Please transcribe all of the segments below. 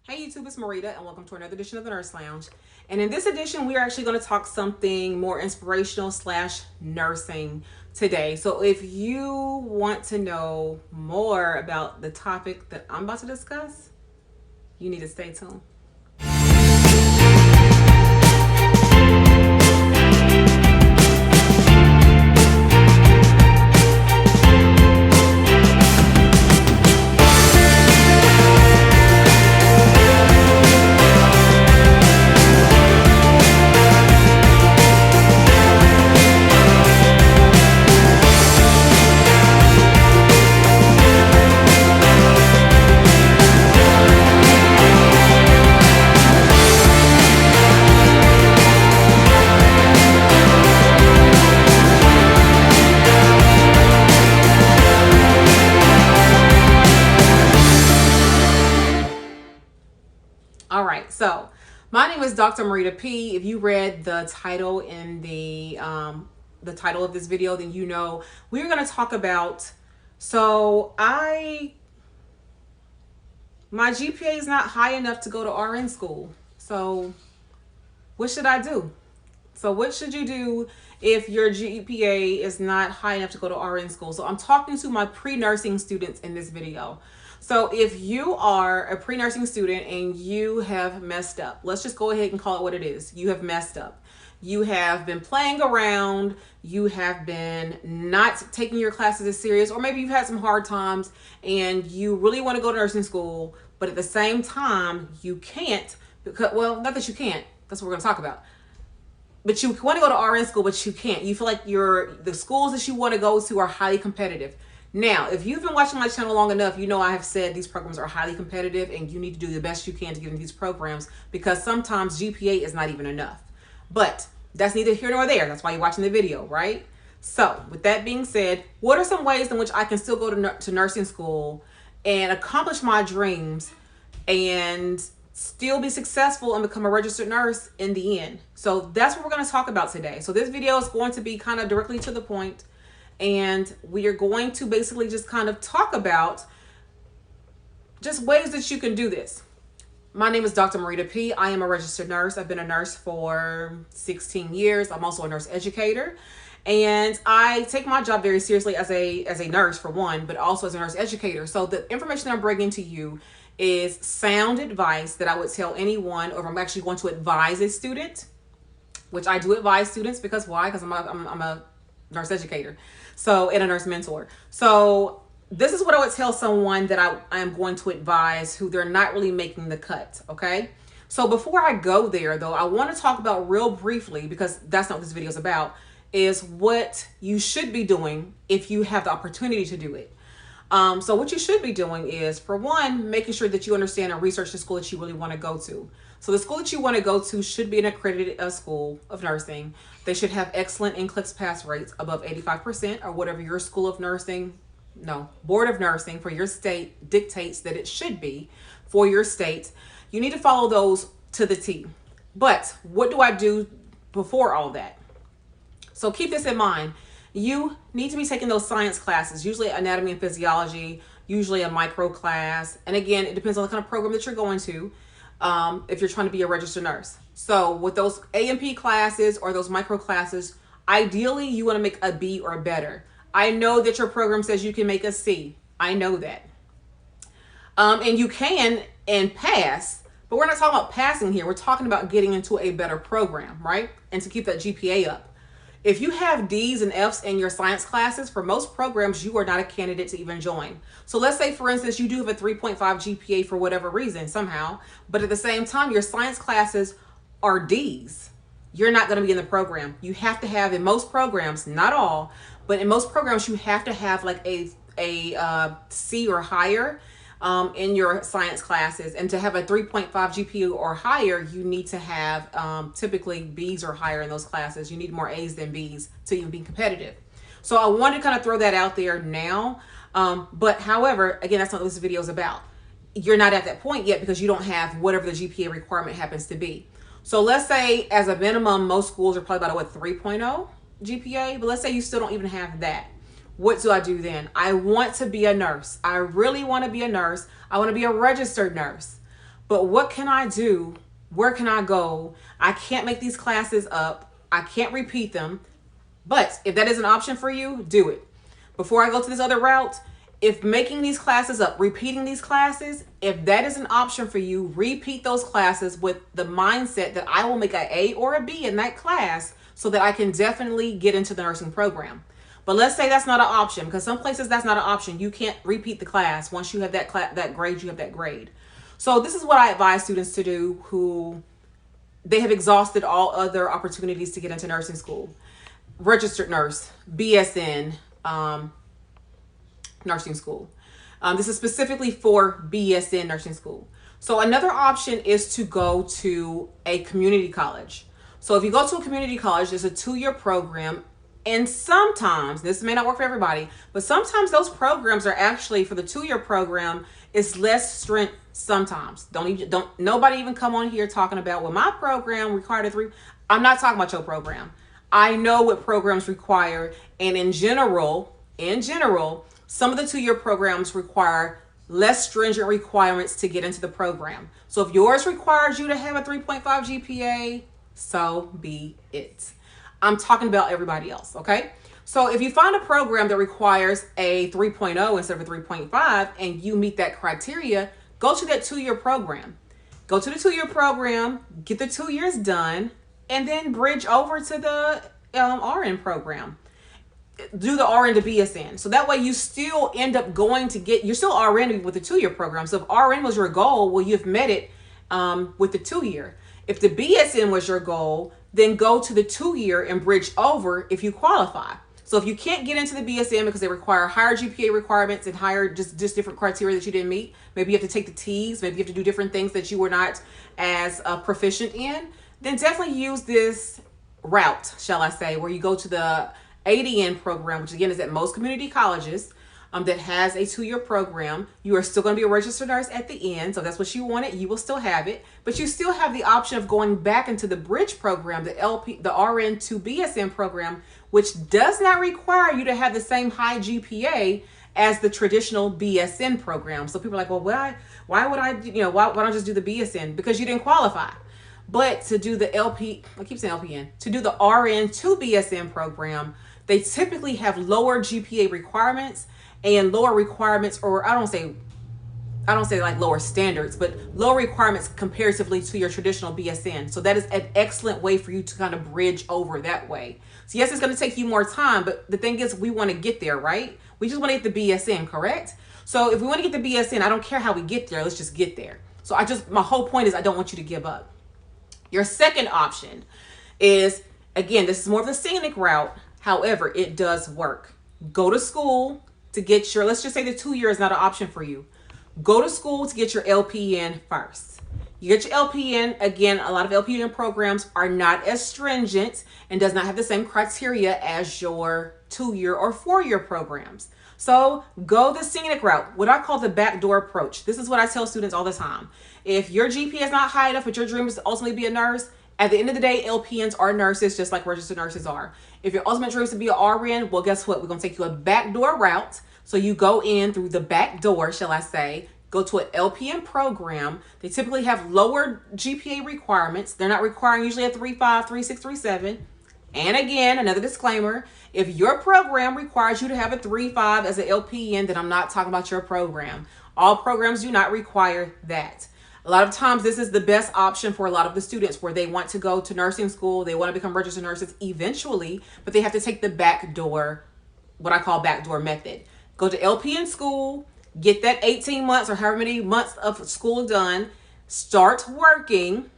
Hey YouTube, it's Marida and welcome to another edition of the Nurse Lounge. And in this edition, we are actually going to talk something more inspirational slash nursing today. So if you want to know more about the topic that I'm about to discuss, you need to stay tuned. All right, so my name is Dr. Marida P. If you read the title in the title of this video, then you know we're going to talk about. So my GPA is not high enough to go to RN school. So what should I do? So what should you do if your GPA is not high enough to go to RN school? So I'm talking to my pre-nursing students in this video. So if you are a pre-nursing student and you have messed up, let's just go ahead and call it what it is. You have messed up. You have been playing around. You have been not taking your classes as serious, or maybe you've had some hard times and you really want to go to nursing school, but at the same time you can't because, well, not that you can't. That's what we're going to talk about. But you want to go to RN school, but you can't. You feel like the schools that you want to go to are highly competitive. Now, if you've been watching my channel long enough, you know I have said these programs are highly competitive and you need to do the best you can to get into these programs because sometimes GPA is not even enough. But that's neither here nor there. That's why you're watching the video, right? So with that being said, what are some ways in which I can still go to nursing school and accomplish my dreams and still be successful and become a registered nurse in the end? So that's what we're going to talk about today. So this video is going to be kind of directly to the point, and we are going to basically just kind of talk about just ways that you can do this. My name is Dr. Marida P. I am a registered nurse. I've been a nurse for 16 years. I'm also a nurse educator. And I take my job very seriously as a nurse, for one, but also as a nurse educator. So the information I'm bringing to you is sound advice that I would tell anyone, or I'm actually going to advise a student, which I do advise students because why? Because I'm a nurse educator, so, and a nurse mentor. So this is what I would tell someone that I am going to advise who they're not really making the cut. Okay. So before I go there though, I want to talk about real briefly, because that's not what this video is about, is what you should be doing if you have the opportunity to do it. So what you should be doing is, for one, making sure that you understand and research the school that you really want to go to. So the school that you want to go to should be an accredited school of nursing. They should have excellent NCLEX pass rates above 85%, or whatever your school of nursing, no, board of nursing for your state dictates that it should be for your state. You need to follow those to the T. But what do I do before all that? So keep this in mind. You need to be taking those science classes, usually anatomy and physiology, usually a micro class. And again, it depends on the kind of program that you're going to, if you're trying to be a registered nurse. So with those A&P classes or those micro classes, ideally you want to make a B or better. I know that your program says you can make a C. I know that. And you can and pass, but we're not talking about passing here. We're talking about getting into a better program, right? And to keep that GPA up. If you have D's and F's in your science classes, for most programs, you are not a candidate to even join. So let's say, for instance, you do have a 3.5 GPA for whatever reason, somehow, but at the same time, your science classes are D's. You're not going to be in the program. You have to have, in most programs, not all, but in most programs, you have to have like a C or higher in your science classes. And to have a 3.5 GPA or higher, you need to have typically B's or higher in those classes. You need more A's than B's to even be competitive. So I wanted to kind of throw that out there now. But however, again, that's not what this video is about. You're not at that point yet because you don't have whatever the GPA requirement happens to be. So let's say as a minimum, most schools are probably about a 3.0 GPA, but let's say you still don't even have that. What do I do then? I want to be a nurse. I really want to be a nurse. I want to be a registered nurse. But what can I do? Where can I go? I can't make these classes up. I can't repeat them. But if that is an option for you, do it. Before I go to this other route, if making these classes up, repeating these classes, if that is an option for you, repeat those classes with the mindset that I will make an A or a B in that class so that I can definitely get into the nursing program. But let's say that's not an option, because some places that's not an option. You can't repeat the class. Once you have that grade, you have that grade. So this is what I advise students to do who they have exhausted all other opportunities to get into nursing school. Registered nurse, BSN, nursing school. This is specifically for BSN nursing school. So another option is to go to a community college. So if you go to a community college, it's a 2-year program. And sometimes, this may not work for everybody, but sometimes those programs are actually, for the 2-year program, it's less strength sometimes. Nobody even come on here talking about, well, my program required a 3. I'm not talking about your program. I know what programs require. And in general, some of the 2-year programs require less stringent requirements to get into the program. So if yours requires you to have a 3.5 GPA, so be it. I'm talking about everybody else, okay? So if you find a program that requires a 3.0 instead of a 3.5 and you meet that criteria, go to that 2-year program. Go to the 2-year program, get the 2 years done, and then bridge over to the RN program. Do the RN to BSN. So that way you still end up you're still RN with the 2-year program. So if RN was your goal, well, you've met it with the 2-year. If the BSN was your goal, then go to the 2-year and bridge over if you qualify. So if you can't get into the BSN because they require higher GPA requirements and higher just different criteria that you didn't meet, maybe you have to take the T's, maybe you have to do different things that you were not as proficient in, then definitely use this route, shall I say, where you go to the ADN program, which again is at most community colleges, that has a 2-year program. You are still going to be a registered nurse at the end. So that's what you wanted. You will still have it, but you still have the option of going back into the bridge program, the RN to BSN program, which does not require you to have the same high GPA as the traditional BSN program. So people are like, well, why would I, why don't I just do the BSN? Because you didn't qualify. But to do the I keep saying LPN, to do the RN to BSN program, they typically have lower GPA requirements and lower requirements, or I don't say like lower standards, but lower requirements comparatively to your traditional BSN. So that is an excellent way for you to kind of bridge over that way. So yes, it's going to take you more time, but the thing is we want to get there, right? We just want to get the BSN, correct? So if we want to get the BSN, I don't care how we get there. Let's just get there. So my whole point is I don't want you to give up. Your second option is, again, this is more of the scenic route. However, it does work. Go to school to get let's just say the 2-year is not an option for you. Go to school to get your LPN first. You get your LPN. Again, a lot of LPN programs are not as stringent and does not have the same criteria as your 2-year or 4-year programs. So go the scenic route, what I call the backdoor approach. This is what I tell students all the time. If your GPA is not high enough, but your dream is to ultimately be a nurse, at the end of the day, LPNs are nurses just like registered nurses are. If your ultimate dream is to be an RN, well, guess what? We're going to take you a backdoor route. So you go in through the back door, shall I say, go to an LPN program. They typically have lower GPA requirements. They're not requiring usually a 3.5, 3.6, 3.7. And again, another disclaimer, if your program requires you to have a 3.5 as an LPN, then I'm not talking about your program. All programs do not require that. A lot of times this is the best option for a lot of the students where they want to go to nursing school. They want to become registered nurses eventually, but they have to take the back door, what I call backdoor method. Go to LPN school, get that 18 months or however many months of school done, start working,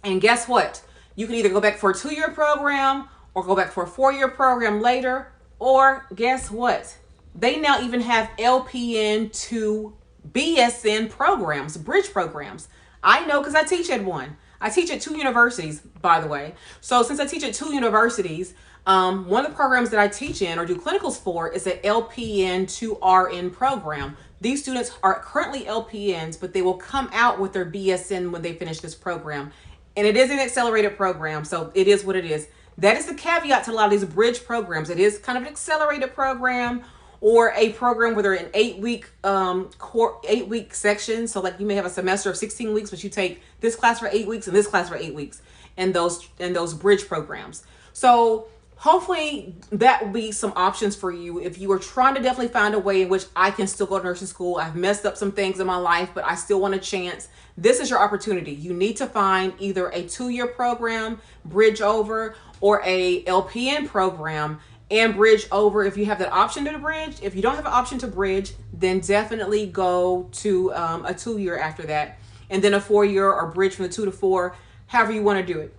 and guess what? You can either go back for a 2-year program or go back for a 4-year program later, or guess what? They now even have LPN to BSN programs, bridge programs. I know because I teach at one. I teach at 2 universities, by the way. So since I teach at 2 universities, one of the programs that I teach in or do clinicals for is an LPN to RN program. These students are currently LPNs, but they will come out with their BSN when they finish this program. And it is an accelerated program, so it is what it is. That is the caveat to a lot of these bridge programs. It is kind of an accelerated program, or a program where they're in 8-week 8-week sections. So like you may have a semester of 16 weeks, but you take this class for 8 weeks and this class for 8 weeks, and those bridge programs. So hopefully that will be some options for you if you are trying to definitely find a way in which I can still go to nursing school. I've messed up some things in my life, but I still want a chance. This is your opportunity. You need to find either a 2-year program, bridge over, or a LPN program and bridge over if you have that option to bridge. If you don't have an option to bridge, then definitely go to a 2-year after that, and then a 4-year or bridge from the 2 to 4, however you want to do it.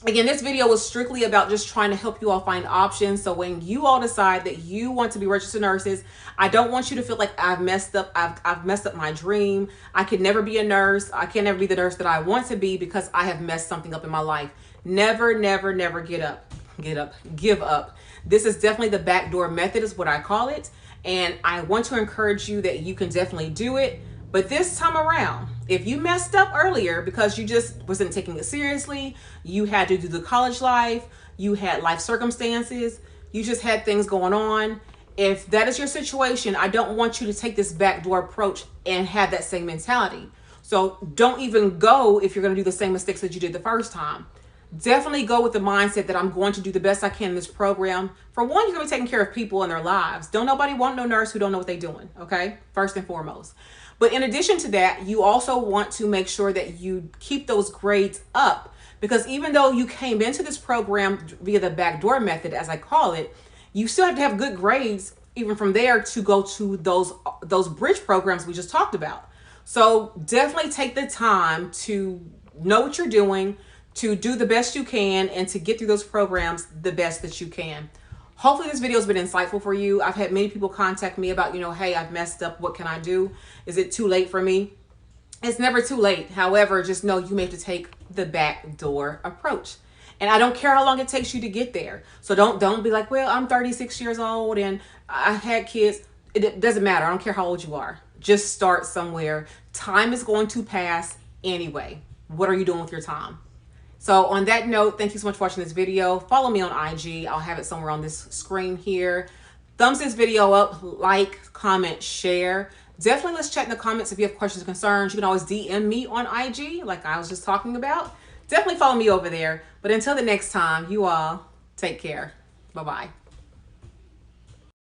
Again, this video was strictly about just trying to help you all find options. So when you all decide that you want to be registered nurses, I don't want you to feel like I've messed up. I've messed up my dream. I could never be a nurse. I can never be the nurse that I want to be because I have messed something up in my life. Never, never, never give up. This is definitely the backdoor method is what I call it. And I want to encourage you that you can definitely do it. But this time around, if you messed up earlier because you just wasn't taking it seriously, you had to do the college life, you had life circumstances, you just had things going on. If that is your situation, I don't want you to take this backdoor approach and have that same mentality. So don't even go if you're going to do the same mistakes that you did the first time. Definitely go with the mindset that I'm going to do the best I can in this program. For one, you're going to be taking care of people in their lives. Don't nobody want no nurse who don't know what they're doing, okay? First and foremost. But in addition to that, you also want to make sure that you keep those grades up, because even though you came into this program via the backdoor method, as I call it, you still have to have good grades even from there to go to those bridge programs we just talked about. So definitely take the time to know what you're doing, to do the best you can, and to get through those programs the best that you can. Hopefully this video has been insightful for you. I've had many people contact me about, hey, I've messed up. What can I do? Is it too late for me? It's never too late. However, just know you may have to take the backdoor approach. And I don't care how long it takes you to get there. So don't be like, well, I'm 36 years old and I had kids. It doesn't matter. I don't care how old you are. Just start somewhere. Time is going to pass anyway. What are you doing with your time? So on that note, thank you so much for watching this video. Follow me on IG. I'll have it somewhere on this screen here. Thumbs this video up, like, comment, share. Definitely let's chat in the comments if you have questions or concerns. You can always DM me on IG like I was just talking about. Definitely follow me over there. But until the next time, you all take care. Bye-bye.